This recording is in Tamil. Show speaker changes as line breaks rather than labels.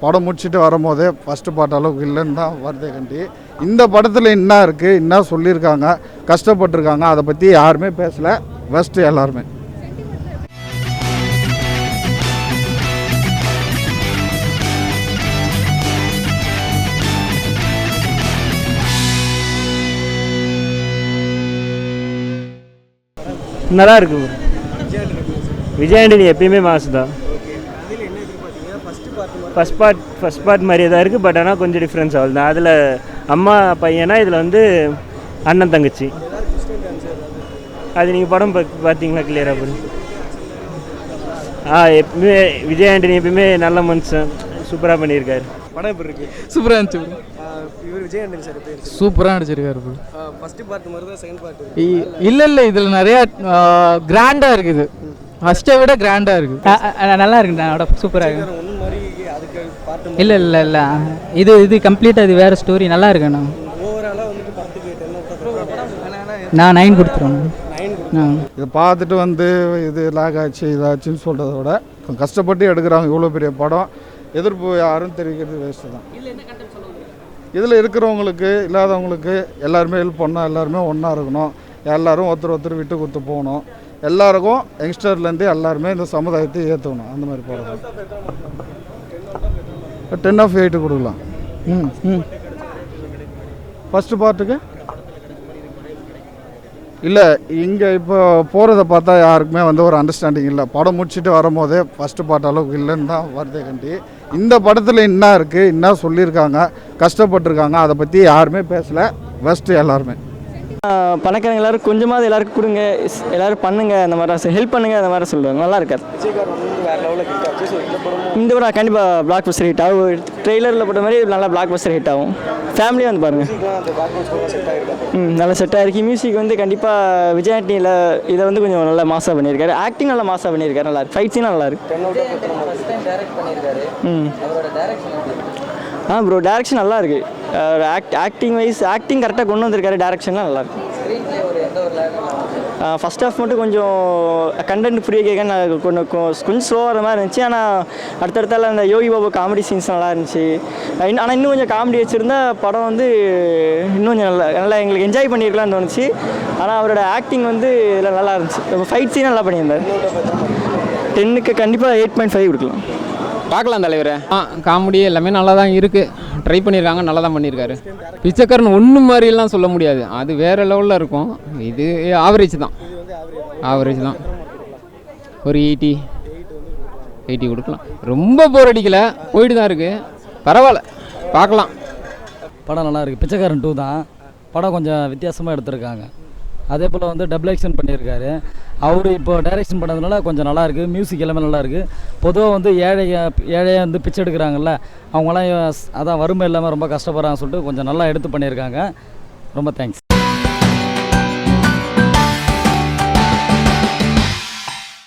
படம் முடிச்சுட்டு வரும்போதே ஃபஸ்ட்டு பார்ட் அளவுக்கு இல்லைன்னு தான் வருதே கண்டி. இந்த படத்தில் என்ன இருக்குது, என்ன சொல்லியிருக்காங்க, கஷ்டப்பட்டுருக்காங்க, அதை பற்றி யாருமே பேசலை. ஃபஸ்ட்டு எல்லாருமே
நல்லா இருக்கு. விஜய் ஆண்டனி எப்பயுமே மாசு தான். ஃபஸ்ட் பார்ட் மாதிரியே தான் இருக்குது. பட் ஆனால் கொஞ்சம் டிஃப்ரென்ஸ் ஆகுது தான். அதில் அம்மா பையனா, இதில் வந்து அண்ணன் தங்கச்சி. அது நீங்கள் படம் பார்த்தீங்களா கிளியராக பண்ணி? எப்பவுமே விஜய் ஆண்டனி எப்பயுமே நல்ல மனுஷன், சூப்பராக பண்ணியிருக்காரு.
படம் எப்படி இருக்கு?
சூப்பராக இருந்துச்சு.
இவர் விஜய் ஆண்டனி சார் எப்படி இருக்கு?
சூப்பராக நடிச்சிருக்காரு ப்ரோ.
ஃபர்ஸ்ட் பார்ட் மாதிரி தான் செகண்ட் பார்ட்
இல்லை இதில் நிறையா கிராண்டாக இருக்குது. ஃபஸ்ட்டை விட கிராண்டாக இருக்குது.
நல்லா இருக்குண்ணா, சூப்பராக இருக்கு.
ஒன்று மாதிரி அதுக்கு பார்ட்
இல்லை இது கம்ப்ளீட்டாக இது வேறு ஸ்டோரி. நல்லா இருக்குண்ணா.
ஓவராலாக வந்துட்டு படத்துக்கு 10
நான் 9 கொடுத்துருவேன்.
இதை பார்த்துட்டு வந்து இது லாக் ஆச்சு இதாச்சுன்னு சொல்கிறத விட கஷ்டப்பட்டு எடுக்கிறாங்க. இவ்வளோ பெரிய படம், எதிர்ப்பு யாரும் தெரிவிக்கிறது வேஸ்ட்டு தான். இதில் இருக்கிறவங்களுக்கு இல்லாதவங்களுக்கு எல்லாருமே ஹெல்ப் பண்ணணும், எல்லாருமே ஒன்றா இருக்கணும், எல்லாரும் ஒருத்தர் விட்டு கொடுத்து போகணும். எல்லாருக்கும் யங்ஸ்டர்லேருந்து எல்லாருமே இந்த சமுதாயத்தை ஏற்றணும். அந்த மாதிரி போகிறோம். 10/8 கொடுக்கலாம். ஃபஸ்ட்டு பார்ட்டுக்கு இல்லை, இங்கே இப்போ போகிறத பார்த்தா யாருக்குமே வந்து ஒரு அண்டர்ஸ்டாண்டிங் இல்லை. படம் முடிச்சுட்டு வரும்போதே ஃபஸ்ட்டு பார்ட் அளவுக்கு இல்லைன்னு தான் வருதே கண்டி. இந்த படத்தில் என்ன இருக்குது, என்ன சொல்லியிருக்காங்க, கஷ்டப்பட்டுருக்காங்க, அதை பற்றி யாருமே பேசலை. ஃபஸ்ட்டு எல்லாருமே
பணக்காரங்க எல்லோரும் கொஞ்சமாவது எல்லாருக்கும் கொடுங்க, எல்லோரும் பண்ணுங்க, அந்த மாதிரி ஹெல்ப் பண்ணுங்க, அந்த மாதிரி சொல்லுவாங்க. நல்லா இருக்காது. இந்த படம் கண்டிப்பாக பிளாக் பஸ்டர் ஹிட் ஆகும். ட்ரெய்லரில் போட்ட மாதிரி நல்லா பிளாக் பஸ்டர் ஹிட் ஆகும். ஃபேமிலியாக வந்து பாருங்கள். நல்லா செட் ஆகிருக்கு. மியூசிக் வந்து கண்டிப்பாக விஜய் ஆண்டனியில் இதை வந்து கொஞ்சம் நல்லா மாசாக பண்ணியிருக்காரு. ஆக்டிங் நல்லா மாசாக பண்ணியிருக்காரு. நல்லா இருக்கு. ஃபைட் சீனாக நல்லா இருக்கு. ப்ரோ டேரக்ஷன் நல்லா இருக்குது. ஆக்டிங் கரெக்டாக கொண்டு வந்திருக்காரு. டேரக்ஷன்லாம் நல்லாயிருக்கு. ஃபஸ்ட் ஹாஃப் மட்டும் கொஞ்சம் கண்டென்ட் ஃப்ரீயாக கேட்க கொஞ்சம் ஸ்லோவாக மாதிரி இருந்துச்சு. ஆனால் அடுத்தடுத்தால அந்த யோகி பாபு காமெடி சீன்ஸ் நல்லா இருந்துச்சு. ஆனால் இன்னும் கொஞ்சம் காமெடி வச்சுருந்தா படம் வந்து இன்னும் கொஞ்சம் நல்லா எங்களுக்கு என்ஜாய் பண்ணியிருக்கலாம்னு தோணுச்சு. ஆனால் அவரோட ஆக்டிங் வந்து இதில் நல்லா இருந்துச்சு. ஃபைட் சீன் நல்லா பண்ணியிருந்தார். 10க்கு கண்டிப்பாக 8.5 கொடுக்கலாம்.
பார்க்கலாம் தலைவரே. காமெடி எல்லாமே நல்லா தான் இருக்குது. ட்ரை பண்ணியிருக்காங்க, நல்லா தான் பண்ணியிருக்காரு. பிச்சைக்காரன் ஒன்று மாதிரிலாம் சொல்ல முடியாது, அது வேறு லெவலில் இருக்கும். இது ஆவரேஜ் தான். ஒரு 80 கொடுக்கலாம். ரொம்ப போர் அடிக்கலை, போயிட்டு தான் இருக்குது. பரவாயில்ல, பார்க்கலாம்.
படம் நல்லா இருக்குது. பிச்சைக்காரன் 2 தான். படம் கொஞ்சம் வித்தியாசமாக எடுத்திருக்காங்க. அதே போல் வந்து டபுள் ஆக்ஷன் பண்ணியிருக்காரு. அவர் இப்போ டைரக்ஷன் பண்ணதுனால கொஞ்சம் நல்லாயிருக்கு. மியூசிக் எல்லாமே நல்லாயிருக்கு. பொதுவாக வந்து ஏழையாக வந்து பிச்சை எடுக்கிறாங்கல்ல, அவங்களாம் அதான் வறுமை இல்லாமல் ரொம்ப கஷ்டப்படுறாங்கன்னு சொல்லிட்டு கொஞ்சம் நல்லா எடுத்து பண்ணியிருக்காங்க. ரொம்ப தேங்க்ஸ்.